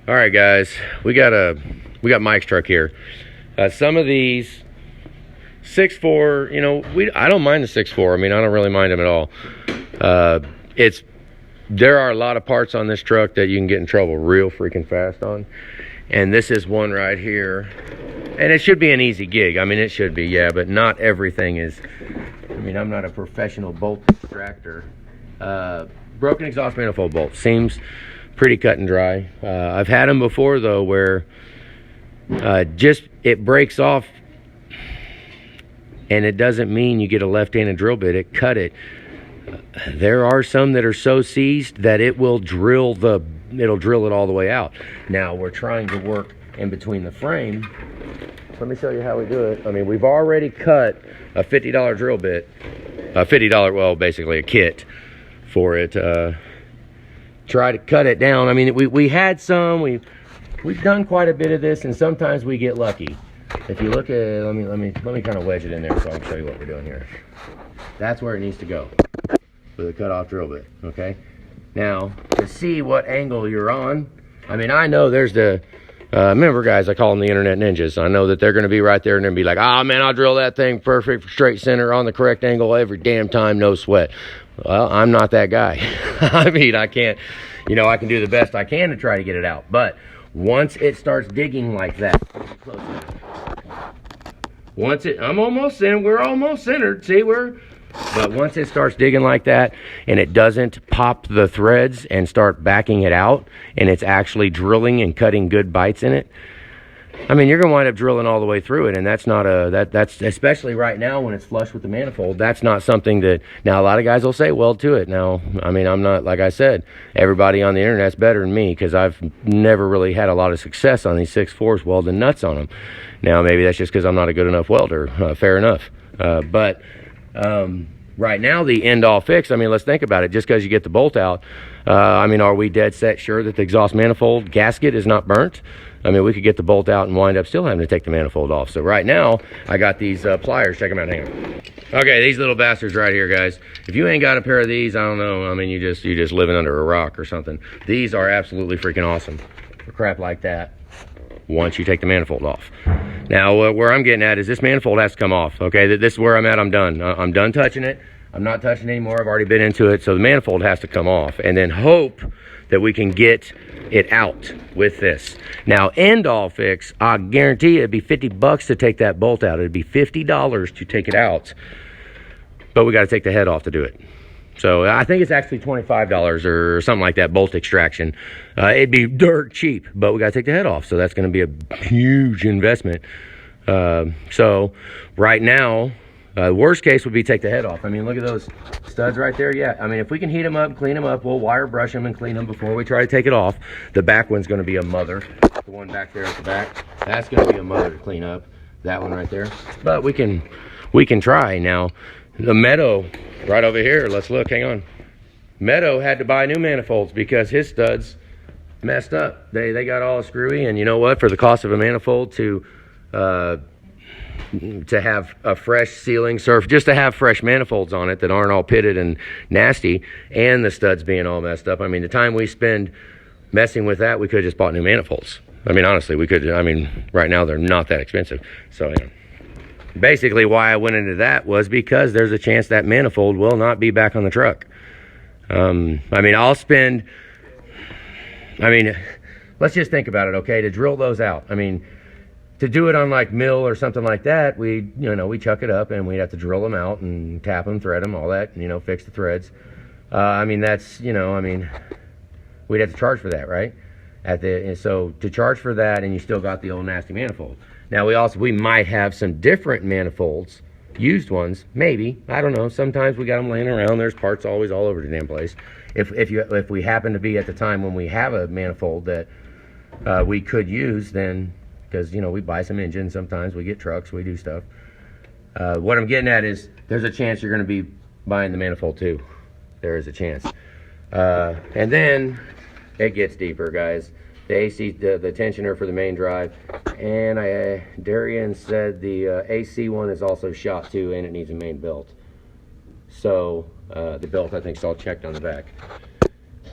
All right, guys, we got Mike's truck here. Some of these 6.4, you know, I don't mind the 6.4. I mean, I don't really mind them at all. There are a lot of parts on this truck that you can get in trouble real freaking fast on, and this is one right here. And it should be an easy gig. I mean, it should be, yeah, but not everything is. I mean, I'm not a professional bolt extractor. Broken exhaust manifold bolt seems pretty cut and dry. I've had them before though where just it breaks off, and it doesn't mean you get a left-handed drill bit. It cut it. There are some that are so seized that it will drill it all the way out. Now we're trying to work in between the frame. Let me show you how we do it. I mean, we've already cut a $50 drill bit, well, basically a kit for it. Try to cut it down. I mean, we had some. We've done quite a bit of this, and sometimes we get lucky. If you look at, let me kind of wedge it in there so I can show you what we're doing here. That's where it needs to go with a cut-off drill bit. Okay. Now to see what angle you're on. I mean, I know there's the. Remember, guys, I call them the internet ninjas. I know that they're going to be right there and then be like, "Ah, man, I'll drill that thing perfect, straight center, on the correct angle every damn time, no sweat." Well, I'm not that guy. I mean, I can't, I can do the best I can to try to get it out. But once it starts digging like that, we're almost centered. See, but once it starts digging like that and it doesn't pop the threads and start backing it out, and it's actually drilling and cutting good bites in it, I mean, you're going to wind up drilling all the way through it, and that's not that's especially right now when it's flush with the manifold. That's not something that, now a lot of guys will say weld to it. Now, I mean, I'm not, like I said, everybody on the internet's better than me because I've never really had a lot of success on these 6.4s welding nuts on them. Now, maybe that's just because I'm not a good enough welder. Fair enough. But right now, the end-all fix, I mean, let's think about it. Just because you get the bolt out, I mean, are we dead set sure that the exhaust manifold gasket is not burnt? I mean, we could get the bolt out and wind up still having to take the manifold off. So right now, I got these pliers. Check them out. Hang on. Okay, these little bastards right here, guys. If you ain't got a pair of these, I don't know. I mean, you're just living under a rock or something. These are absolutely freaking awesome for crap like that once you take the manifold off. Now, where I'm getting at is this manifold has to come off. Okay, this is where I'm at. I'm done. I'm done touching it. I'm not touching it anymore. I've already been into it. So the manifold has to come off, and then hope that we can get it out with this. Now, end all fix, I guarantee you it'd be $50 to take that bolt out. It'd be $50 to take it out, but we got to take the head off to do it. So I think it's actually $25 or something like that, bolt extraction. It'd be dirt cheap, but we got to take the head off. So that's going to be a huge investment. So right now, worst case would be take the head off. I mean, look at those studs right there. Yeah, I mean, if we can heat them up, clean them up, we'll wire brush them and clean them before we try to take it off. The back one's going to be a mother. The one back there at the back, that's going to be a mother to clean up. That one right there. But we can try. Now, the Meadow right over here, let's look, hang on. Meadow had to buy new manifolds because his studs messed up. They got all screwy, and you know what? For the cost of a manifold to have a fresh sealing surface, just to have fresh manifolds on it that aren't all pitted and nasty, and the studs being all messed up. I mean, the time we spend messing with that, we could have just bought new manifolds. I mean, honestly, we could. I mean, right now they're not that expensive. So, basically why I went into that was because there's a chance that manifold will not be back on the truck. I mean, let's just think about it, okay? To drill those out. I mean, to do it on like mill or something like that, we chuck it up and we'd have to drill them out and tap them, thread them, all that, fix the threads. I mean, that's, we'd have to charge for that, right? So to charge for that, and you still got the old nasty manifold. Now we might have some different manifolds, used ones, maybe, I don't know. Sometimes we got them laying around. There's parts always all over the damn place. If we happen to be at the time when we have a manifold that we could use, then, because we buy some engines, sometimes we get trucks, we do stuff. What I'm getting at is there's a chance you're going to be buying the manifold too. There is a chance. And then it gets deeper, guys. The AC, the tensioner for the main drive, and Darian said the AC one is also shot too, and it needs a main belt. So the belt, I think, is all checked on the back.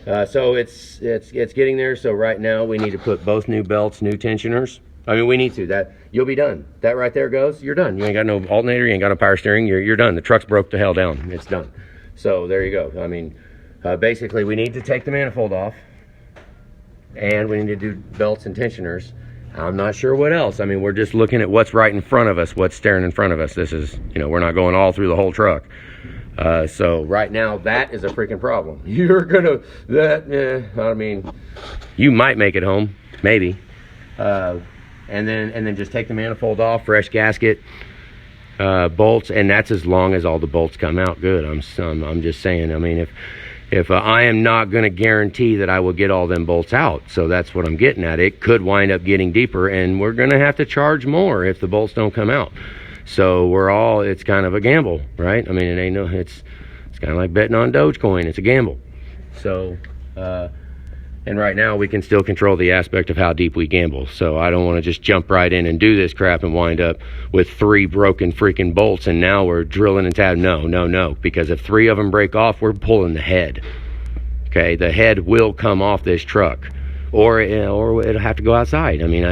So it's getting there. So right now we need to put both new belts, new tensioners. I mean, we need to. That you'll be done. That right there goes. You're done. You ain't got no alternator. You ain't got no power steering. You're done. The truck's broke the hell down. It's done. So there you go. I mean, basically we need to take the manifold off, and we need to do belts and tensioners. I'm not sure what else. I mean, we're just looking at what's right in front of us, what's staring in front of us. This is, you know, we're not going all through the whole truck. So right now that is a freaking problem. You're gonna I mean, you might make it home, maybe. And then just take the manifold off, fresh gasket, bolts, and that's as long as all the bolts come out good. I'm just saying. I mean, if I am not going to guarantee that I will get all them bolts out, so that's what I'm getting at. It could wind up getting deeper, and we're going to have to charge more if the bolts don't come out. So it's kind of a gamble, right? I mean, it's kind of like betting on Dogecoin. It's a gamble. So, and right now we can still control the aspect of how deep we gamble. So I don't want to just jump right in and do this crap and wind up with 3 broken freaking bolts, and now we're drilling and tabbing. No, because if 3 of them break off, we're pulling the head. Okay, the head will come off this truck, or it'll have to go outside. I mean,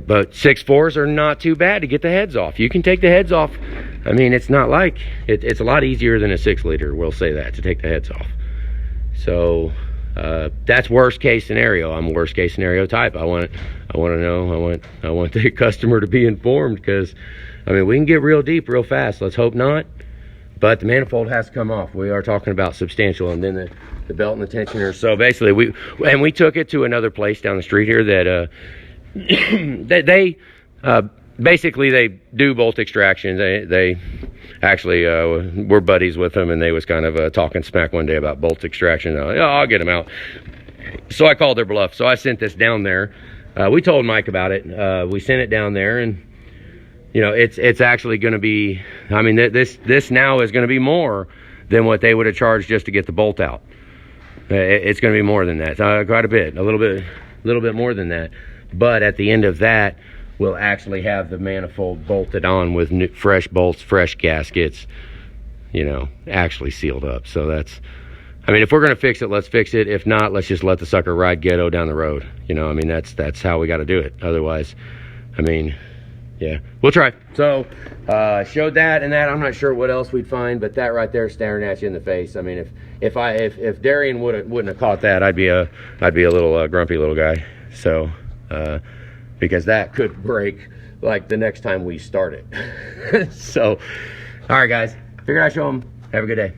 but 6.4s are not too bad to get the heads off. You can take the heads off. I mean, it's not like it's a lot easier than a 6-liter. We'll say that, to take the heads off. So that's worst case scenario. I'm worst case scenario type. I want to know. I want the customer to be informed, because I mean, we can get real deep real fast. Let's hope not. But the manifold has to come off. We are talking about substantial, and then the belt and the tensioner. So basically, we took it to another place down the street here that basically they do bolt extraction. They actually we're buddies with them, and they was kind of talking smack one day about bolt extraction. I'll get them out. So I called their bluff. So I sent this down there. We told Mike about it. We sent it down there, and you know, it's actually going to be, I mean, this now is going to be more than what they would have charged just to get the bolt out. It's going to be more than that, quite a bit, a little bit more than that. But at the end of that, we'll actually have the manifold bolted on with new, fresh bolts, fresh gaskets, you know, actually sealed up. So that's, I mean, if we're going to fix it, let's fix it. If not, let's just let the sucker ride ghetto down the road. You know, I mean, that's how we got to do it. Otherwise, I mean, yeah, we'll try. So showed that and that. I'm not sure what else we'd find, but that right there staring at you in the face. I mean, if Darian wouldn't have caught that, I'd be a little grumpy little guy. So because that could break like the next time we start it. So all right, guys, figured I'd show them. Have a good day.